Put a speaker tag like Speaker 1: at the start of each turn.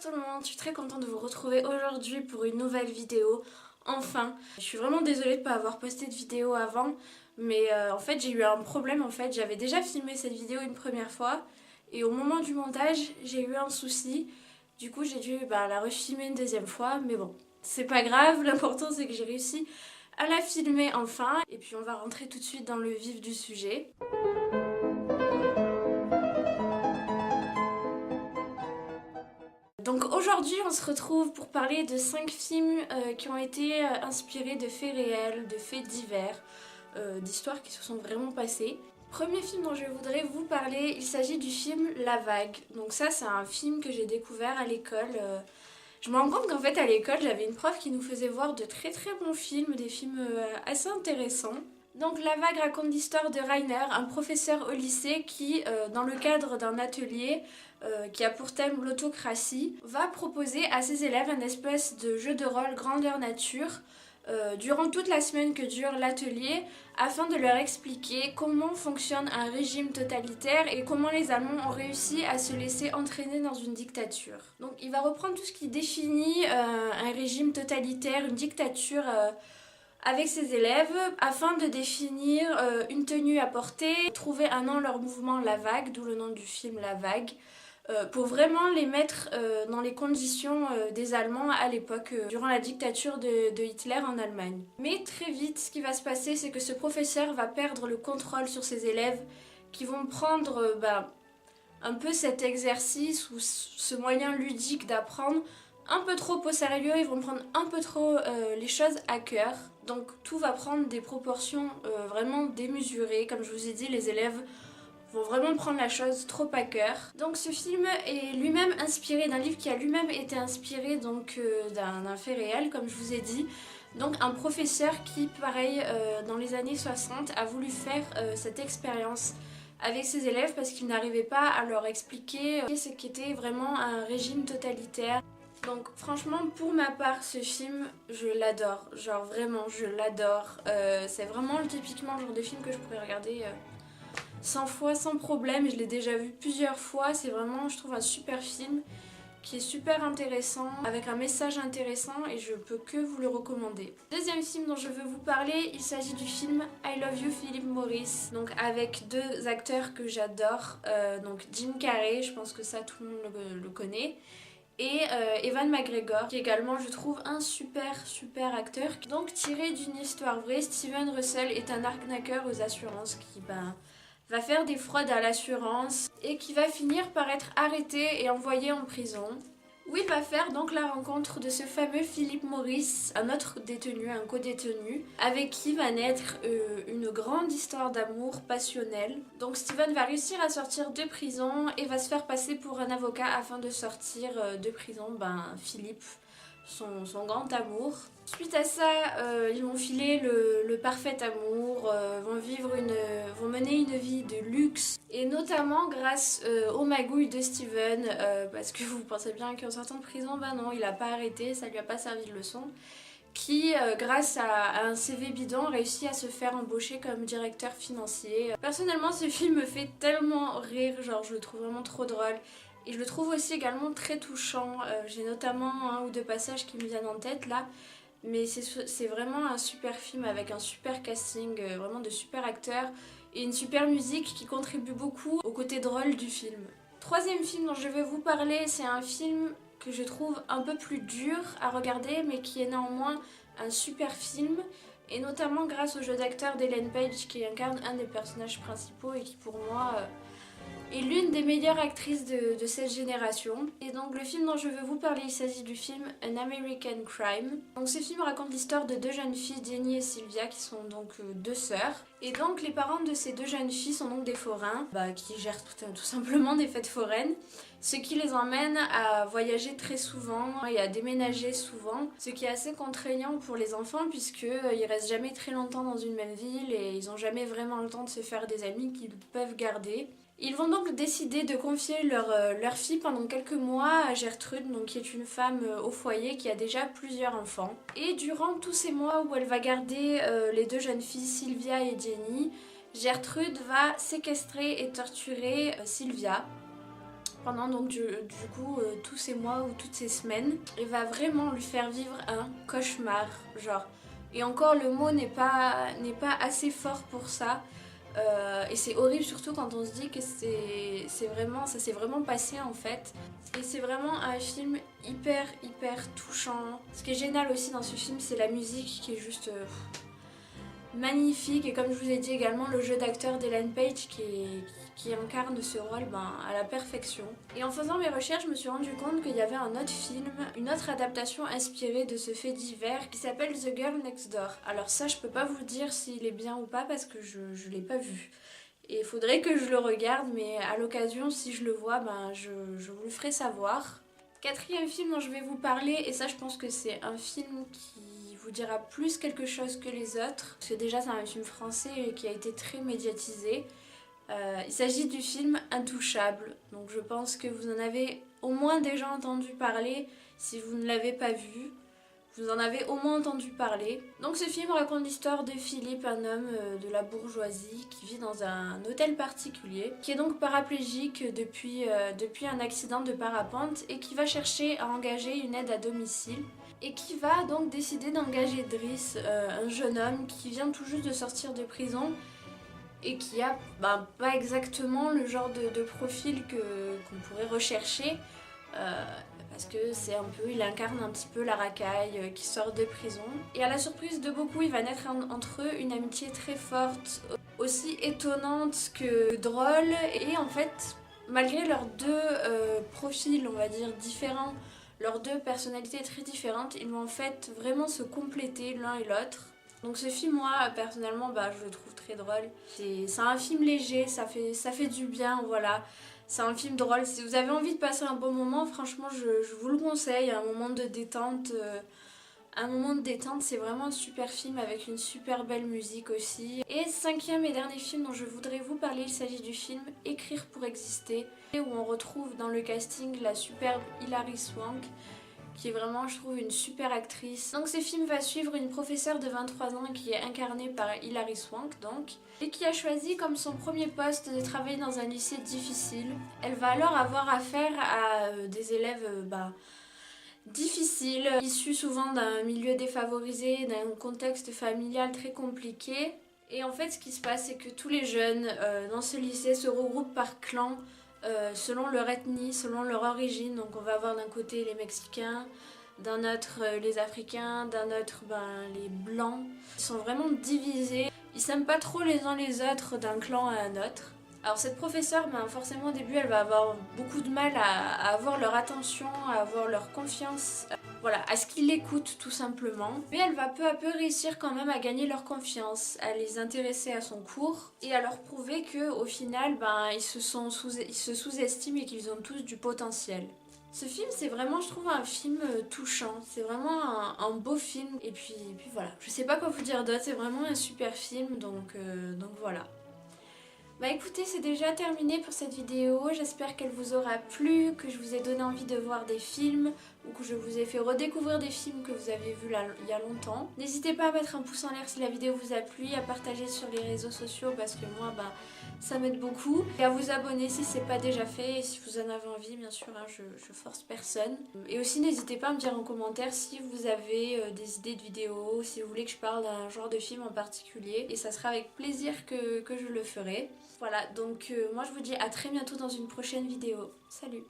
Speaker 1: tout le monde, je suis très contente de vous retrouver aujourd'hui pour une nouvelle vidéo. Enfin, je suis vraiment désolée de ne pas avoir posté de vidéo avant, mais en fait j'ai eu un problème. J'avais déjà filmé cette vidéo une première fois et au moment du montage j'ai eu un souci. Du coup j'ai dû la refilmer une deuxième fois, mais bon, c'est pas grave, l'important c'est que j'ai réussi à la filmer enfin. Et puis on va rentrer tout de suite dans le vif du sujet. Donc aujourd'hui on se retrouve pour parler de 5 films qui ont été inspirés de faits réels, de faits divers, d'histoires qui se sont vraiment passées. Premier film dont je voudrais vous parler, il s'agit du film La Vague. Donc ça c'est un film que j'ai découvert à l'école. Je me rends compte qu'en fait à l'école j'avais une prof qui nous faisait voir de très très bons films, des films assez intéressants. Donc La Vague raconte l'histoire de Rainer, un professeur au lycée qui, dans le cadre d'un atelier qui a pour thème l'autocratie, va proposer à ses élèves un espèce de jeu de rôle grandeur nature durant toute la semaine que dure l'atelier, afin de leur expliquer comment fonctionne un régime totalitaire et comment les Allemands ont réussi à se laisser entraîner dans une dictature. Donc il va reprendre tout ce qui définit un régime totalitaire, une dictature, avec ses élèves afin de définir une tenue à porter, trouver un nom leur mouvement La Vague, d'où le nom du film La Vague, pour vraiment les mettre dans les conditions des Allemands à l'époque, durant la dictature de Hitler en Allemagne. Mais très vite, ce qui va se passer, c'est que ce professeur va perdre le contrôle sur ses élèves qui vont prendre un peu cet exercice ou ce moyen ludique d'apprendre un peu trop au sérieux, ils vont prendre un peu trop les choses à cœur. Donc tout va prendre des proportions vraiment démesurées. Comme je vous ai dit, les élèves vont vraiment prendre la chose trop à cœur. Donc ce film est lui-même inspiré d'un livre qui a lui-même été inspiré d'un fait réel, comme je vous ai dit. Donc un professeur qui, pareil, dans les années 60, a voulu faire cette expérience avec ses élèves parce qu'il n'arrivait pas à leur expliquer ce qu'était vraiment un régime totalitaire. Donc franchement, pour ma part, ce film, je l'adore. Genre vraiment, je l'adore. C'est vraiment typiquement le genre de film que je pourrais regarder 100 fois sans problème. Je l'ai déjà vu plusieurs fois. C'est vraiment, je trouve, un super film qui est super intéressant, avec un message intéressant, et je peux que vous le recommander. Deuxième film dont je veux vous parler, il s'agit du film I Love You Philip Morris, donc avec deux acteurs que j'adore, donc Jim Carrey, je pense que ça tout le monde le connaît, et Ewan McGregor, qui également je trouve un super acteur. Donc tiré d'une histoire vraie, Steven Russell est un arnaqueur aux assurances qui va faire des fraudes à l'assurance et qui va finir par être arrêté et envoyé en prison, où il va faire donc la rencontre de ce fameux Philip Morris, un autre détenu, un co-détenu, avec qui va naître une grande histoire d'amour passionnelle. Donc Steven va réussir à sortir de prison et va se faire passer pour un avocat afin de sortir de prison Philippe, son grand amour. Suite à ça, ils vont filer le parfait amour, vont mener une vie de luxe, et notamment grâce aux magouilles de Steven, parce que vous pensez bien qu'en sortant de prison, non, il a pas arrêté, ça lui a pas servi de leçon, qui, grâce à un CV bidon, réussit à se faire embaucher comme directeur financier. Personnellement, ce film me fait tellement rire, genre je le trouve vraiment trop drôle. Et je le trouve aussi également très touchant. J'ai notamment un ou deux passages qui me viennent en tête là. Mais c'est vraiment un super film avec un super casting, vraiment de super acteurs et une super musique qui contribue beaucoup au côté drôle du film. Troisième film dont je vais vous parler, c'est un film que je trouve un peu plus dur à regarder, mais qui est néanmoins un super film. Et notamment grâce au jeu d'acteur d'Ellen Page, qui incarne un des personnages principaux et qui pour moi est l'une des meilleures actrices de cette génération. Et donc le film dont je veux vous parler, il s'agit du film An American Crime. Donc ce film raconte l'histoire de deux jeunes filles, Jenny et Sylvia, qui sont donc deux sœurs. Et donc les parents de ces deux jeunes filles sont donc des forains, qui gèrent tout simplement des fêtes foraines, ce qui les emmène à voyager très souvent et à déménager souvent, ce qui est assez contraignant pour les enfants puisqu'ils restent jamais très longtemps dans une même ville et ils n'ont jamais vraiment le temps de se faire des amis qu'ils peuvent garder. Ils vont donc décider de confier leur fille pendant quelques mois à Gertrude, donc qui est une femme au foyer qui a déjà plusieurs enfants. Et durant tous ces mois où elle va garder les deux jeunes filles, Sylvia et Jenny, Gertrude va séquestrer et torturer Sylvia pendant donc du coup tous ces mois ou toutes ces semaines et va vraiment lui faire vivre un cauchemar, genre. Et encore le mot n'est pas assez fort pour ça. Et c'est horrible surtout quand on se dit que ça s'est vraiment passé en fait. Et c'est vraiment un film hyper touchant. Ce qui est génial aussi dans ce film, c'est la musique qui est juste magnifique. Et comme je vous ai dit également, le jeu d'acteur d'Ellen Page qui incarne ce rôle à la perfection. Et en faisant mes recherches, je me suis rendu compte qu'il y avait un autre film, une autre adaptation inspirée de ce fait divers qui s'appelle The Girl Next Door. Alors ça, je peux pas vous dire s'il est bien ou pas parce que je l'ai pas vu. Et il faudrait que je le regarde, mais à l'occasion, si je le vois, je vous le ferai savoir. Quatrième film dont je vais vous parler, et ça je pense que c'est un film qui vous dira plus quelque chose que les autres, parce que déjà c'est un film français qui a été très médiatisé. Il s'agit du film Intouchable, donc je pense que vous en avez au moins déjà entendu parler. Si vous ne l'avez pas vu, vous en avez au moins entendu parler. Donc ce film raconte l'histoire de Philippe, un homme de la bourgeoisie qui vit dans un hôtel particulier, qui est donc paraplégique depuis un accident de parapente et qui va chercher à engager une aide à domicile. Et qui va donc décider d'engager Driss, un jeune homme qui vient tout juste de sortir de prison et qui a pas exactement le genre de profil qu'on pourrait rechercher. Parce que il incarne un petit peu la racaille qui sort de prison. Et à la surprise de beaucoup, il va naître entre eux une amitié très forte, aussi étonnante que drôle. Et en fait, malgré leurs deux profils, on va dire, différents, leurs deux personnalités très différentes, ils vont en fait vraiment se compléter l'un et l'autre. Donc ce film, moi, personnellement, je le trouve très drôle. C'est un film léger, ça fait du bien, voilà. C'est un film drôle. Si vous avez envie de passer un bon moment, franchement, je vous le conseille. Un moment de détente. C'est vraiment un super film avec une super belle musique aussi. Et cinquième et dernier film dont je voudrais vous parler, il s'agit du film Écrire pour exister, où on retrouve dans le casting la superbe Hilary Swank, qui est vraiment, je trouve, une super actrice. Donc ce film va suivre une professeure de 23 ans qui est incarnée par Hilary Swank, donc, et qui a choisi comme son premier poste de travailler dans un lycée difficile. Elle va alors avoir affaire à des élèves difficiles, issus souvent d'un milieu défavorisé, d'un contexte familial très compliqué. Et en fait, ce qui se passe, c'est que tous les jeunes dans ce lycée se regroupent par clans, selon leur ethnie, selon leur origine. Donc on va avoir d'un côté les Mexicains, d'un autre les Africains, d'un autre les Blancs. Ils sont vraiment divisés, ils s'aiment pas trop les uns les autres d'un clan à un autre. Alors cette professeure, forcément au début elle va avoir beaucoup de mal à avoir leur attention, à avoir leur confiance, voilà, à ce qu'ils l'écoutent tout simplement. Mais elle va peu à peu réussir quand même à gagner leur confiance, à les intéresser à son cours et à leur prouver qu'au final ils se sous-estiment et qu'ils ont tous du potentiel. Ce film, c'est vraiment, je trouve, un film touchant. C'est vraiment un beau film. Et puis voilà, je sais pas quoi vous dire d'autre, c'est vraiment un super film, donc voilà. Écoutez, c'est déjà terminé pour cette vidéo, j'espère qu'elle vous aura plu, que je vous ai donné envie de voir des films ou que je vous ai fait redécouvrir des films que vous avez vus il y a longtemps. N'hésitez pas à mettre un pouce en l'air si la vidéo vous a plu, à partager sur les réseaux sociaux parce que moi ça m'aide beaucoup, et à vous abonner si c'est pas déjà fait et si vous en avez envie, bien sûr, je force personne. Et aussi n'hésitez pas à me dire en commentaire si vous avez des idées de vidéos, si vous voulez que je parle d'un genre de film en particulier, et ça sera avec plaisir que je le ferai. Voilà, donc moi je vous dis à très bientôt dans une prochaine vidéo. Salut!